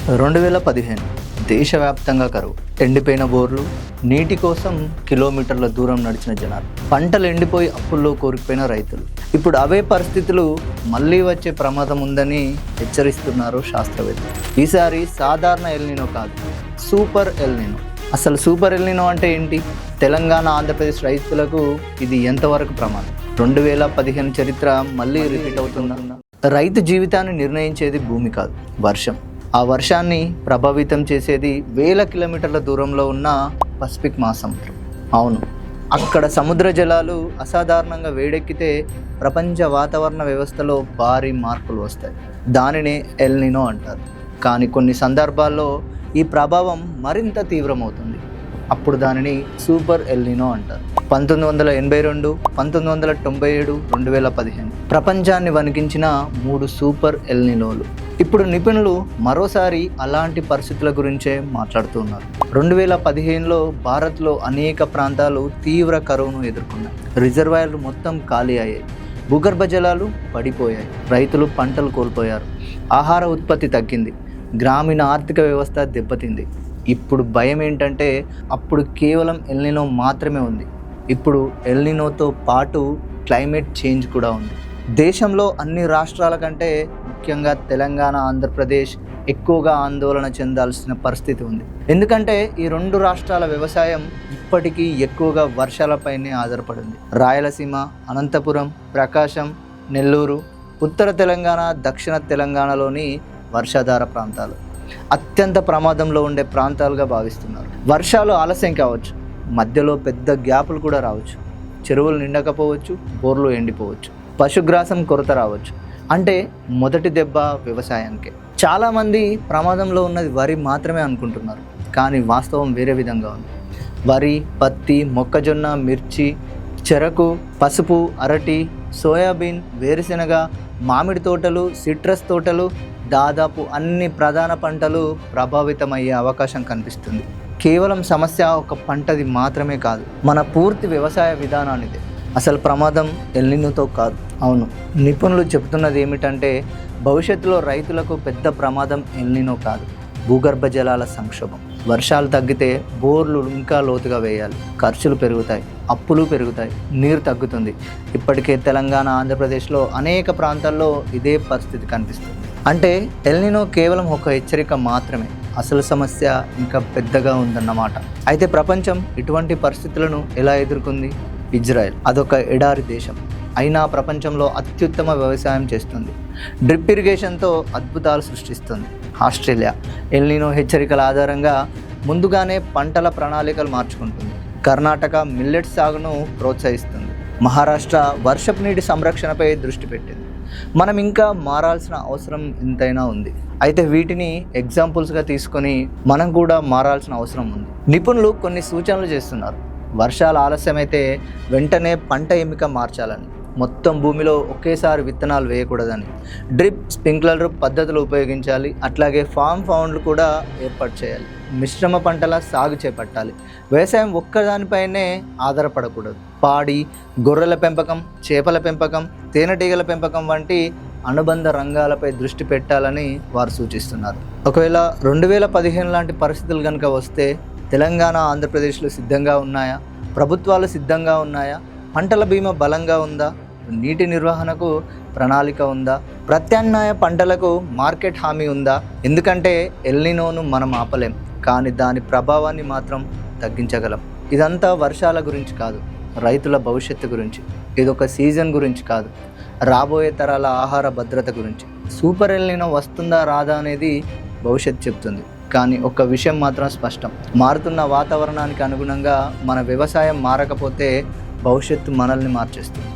2015 దేశవ్యాప్తంగా కరువు, ఎండిపోయిన బోర్లు, నీటి కోసం కిలోమీటర్ల దూరం నడిచిన జనాలు, పంటలు ఎండిపోయి అప్పుల్లో కోరిపోయిన రైతులు. ఇప్పుడు అవే పరిస్థితులు మళ్ళీ వచ్చే ప్రమాదం ఉందని హెచ్చరిస్తున్నారు శాస్త్రవేత్తలు. ఈసారి సాధారణ ఎల్నినో కాదు, సూపర్ ఎల్నినో. అసలు సూపర్ ఎల్నినో అంటే ఏంటి? తెలంగాణ, ఆంధ్రప్రదేశ్ రైతులకు ఇది ఎంతవరకు ప్రమాదం? 2015 చరిత్ర మళ్ళీ రిపీట్ అవుతుందా? రైతు జీవితాన్ని నిర్ణయించేది భూమి కాదు, వర్షం. ఆ వర్షాన్ని ప్రభావితం చేసేది వేల కిలోమీటర్ల దూరంలో ఉన్న పసిఫిక్ మహాసముద్రం. అవును, అక్కడ సముద్ర జలాలు అసాధారణంగా వేడెక్కితే ప్రపంచ వాతావరణ వ్యవస్థలో భారీ మార్పులు వస్తాయి. దానినే ఎల్నినో అంటారు. కానీ కొన్ని సందర్భాల్లో ఈ ప్రభావం మరింత తీవ్రమవుతుంది. అప్పుడు దానిని సూపర్ ఎల్నినో అంటారు. 1982, 1997, 2015 ప్రపంచాన్ని వణికించిన 3 సూపర్ ఎల్నినోలు. ఇప్పుడు నిపుణులు మరోసారి అలాంటి పరిస్థితుల గురించే మాట్లాడుతున్నారు. 2015లో భారత్లో అనేక ప్రాంతాలు తీవ్ర కరువును ఎదుర్కొన్నాయి. రిజర్వాయర్లు మొత్తం ఖాళీ అయ్యాయి, భూగర్భ జలాలు పడిపోయాయి, రైతులు పంటలు కోల్పోయారు, ఆహార ఉత్పత్తి తగ్గింది, గ్రామీణ ఆర్థిక వ్యవస్థ దెబ్బతింది. ఇప్పుడు భయం ఏంటంటే అప్పుడు కేవలం ఎల్నినో మాత్రమే ఉంది. ఇప్పుడు ఎల్నినోతో పాటు క్లైమేట్ చేంజ్ కూడా ఉంది. దేశంలో అన్ని రాష్ట్రాల కంటే ముఖ్యంగా తెలంగాణ, ఆంధ్రప్రదేశ్ ఎక్కువగా ఆందోళన చెందాల్సిన పరిస్థితి ఉంది. ఎందుకంటే ఈ 2 రాష్ట్రాల వ్యవసాయం ఇప్పటికీ ఎక్కువగా వర్షాలపైనే ఆధారపడింది. రాయలసీమ, అనంతపురం, ప్రకాశం, నెల్లూరు, ఉత్తర తెలంగాణ, దక్షిణ తెలంగాణలోని వర్షాధార ప్రాంతాలు అత్యంత ప్రమాదంలో ఉండే ప్రాంతాలుగా భావిస్తున్నారు. వర్షాలు ఆలస్యం కావచ్చు, మధ్యలో పెద్ద గ్యాపులు కూడా రావచ్చు, చెరువులు నిండకపోవచ్చు, బోర్లు ఎండిపోవచ్చు, పశుగ్రాసం కొరత రావచ్చు. అంటే మొదటి దెబ్బ వ్యవసాయానికే. చాలామంది ప్రమాదంలో ఉన్నది వరి మాత్రమే అనుకుంటున్నారు, కానీ వాస్తవం వేరే విధంగా ఉంది. వరి, పత్తి, మొక్కజొన్న, మిర్చి, చెరకు, పసుపు, అరటి, సోయాబీన్, వేరుశెనగ, మామిడి తోటలు, సిట్రస్ తోటలు, దాదాపు అన్ని ప్రధాన పంటలు ప్రభావితమయ్యే అవకాశం కనిపిస్తుంది. కేవలం సమస్య ఒక పంటది మాత్రమే కాదు, మన పూర్తి వ్యవసాయ విధానానిదే. అసలు ప్రమాదం ఎల్నినోతో కాదు. అవును, నిపుణులు చెబుతున్నది ఏమిటంటే భవిష్యత్తులో రైతులకు పెద్ద ప్రమాదం ఎల్నినో కాదు, భూగర్భ జలాల సంక్షోభం. వర్షాలు తగ్గితే బోర్లు ఇంకా లోతుగా వేయాలి, ఖర్చులు పెరుగుతాయి, అప్పులు పెరుగుతాయి, నీరు తగ్గుతుంది. ఇప్పటికే తెలంగాణ, ఆంధ్రప్రదేశ్లో అనేక ప్రాంతాల్లో ఇదే పరిస్థితి కనిపిస్తుంది. అంటే ఎల్నినో కేవలం ఒక హెచ్చరిక మాత్రమే, అసలు సమస్య ఇంకా పెద్దగా ఉందన్నమాట. అయితే ప్రపంచం ఇటువంటి పరిస్థితులను ఎలా ఎదుర్కొంది? ఇజ్రాయెల్ అదొక ఎడారి దేశం, అయినా ప్రపంచంలో అత్యుత్తమ వ్యవసాయం చేస్తుంది. డ్రిప్ ఇరిగేషన్తో అద్భుతాలు సృష్టిస్తుంది. ఆస్ట్రేలియా ఎల్నినో హెచ్చరికల ఆధారంగా ముందుగానే పంటల ప్రణాళికలు మార్చుకుంటుంది. కర్ణాటక మిల్లెట్స్ సాగును ప్రోత్సహిస్తుంది. మహారాష్ట్ర వర్షపు నీటి సంరక్షణపై దృష్టి పెట్టింది. మనం ఇంకా మారాల్సిన అవసరం ఎంతైనా ఉంది. అయితే వీటిని ఎగ్జాంపుల్స్గా తీసుకొని మనం కూడా మారాల్సిన అవసరం ఉంది. నిపుణులు కొన్ని సూచనలు చేస్తున్నారు. వర్షాలు ఆలస్యమైతే వెంటనే పంట ఎంపిక మార్చాలని, మొత్తం భూమిలో ఒకేసారి విత్తనాలు వేయకూడదని, డ్రిప్, స్ప్రింక్లర్ పద్ధతులు ఉపయోగించాలి. అట్లాగే ఫామ్ ఫౌండ్లు కూడా ఏర్పాటు చేయాలి. మిశ్రమ పంటల సాగు చేపట్టాలి. వ్యవసాయం ఒక్కదానిపైనే ఆధారపడకూడదు. పాడి, గొర్రెల పెంపకం, చేపల పెంపకం, తేనెటీగల పెంపకం వంటి అనుబంధ రంగాలపై దృష్టి పెట్టాలని వారు సూచిస్తున్నారు. ఒకవేళ 2015 లాంటి పరిస్థితులు కనుక వస్తే తెలంగాణ, ఆంధ్రప్రదేశ్లో సిద్ధంగా ఉన్నాయా? ప్రభుత్వాలు సిద్ధంగా ఉన్నాయా? పంటల బీమా బలంగా ఉందా? నీటి నిర్వహణకు ప్రణాళిక ఉందా? ప్రత్యామ్నాయ పంటలకు మార్కెట్ హామీ ఉందా? ఎందుకంటే ఎల్నినోను మనం ఆపలేం, కానీ దాని ప్రభావాన్ని మాత్రం తగ్గించగలం. ఇదంతా వర్షాల గురించి కాదు, రైతుల భవిష్యత్తు గురించి. ఇదొక సీజన్ గురించి కాదు, రాబోయే తరాల ఆహార భద్రత గురించి. సూపర్ ఎల్నినో వస్తుందా రాదా అనేది భవిష్యత్తు చెప్తుంది. కానీ ఒక్క విషయం మాత్రం స్పష్టం, మారుతున్న వాతావరణానికి అనుగుణంగా మన వ్యవసాయం మారకపోతే భవిష్యత్తు మనల్ని మార్చేస్తుంది.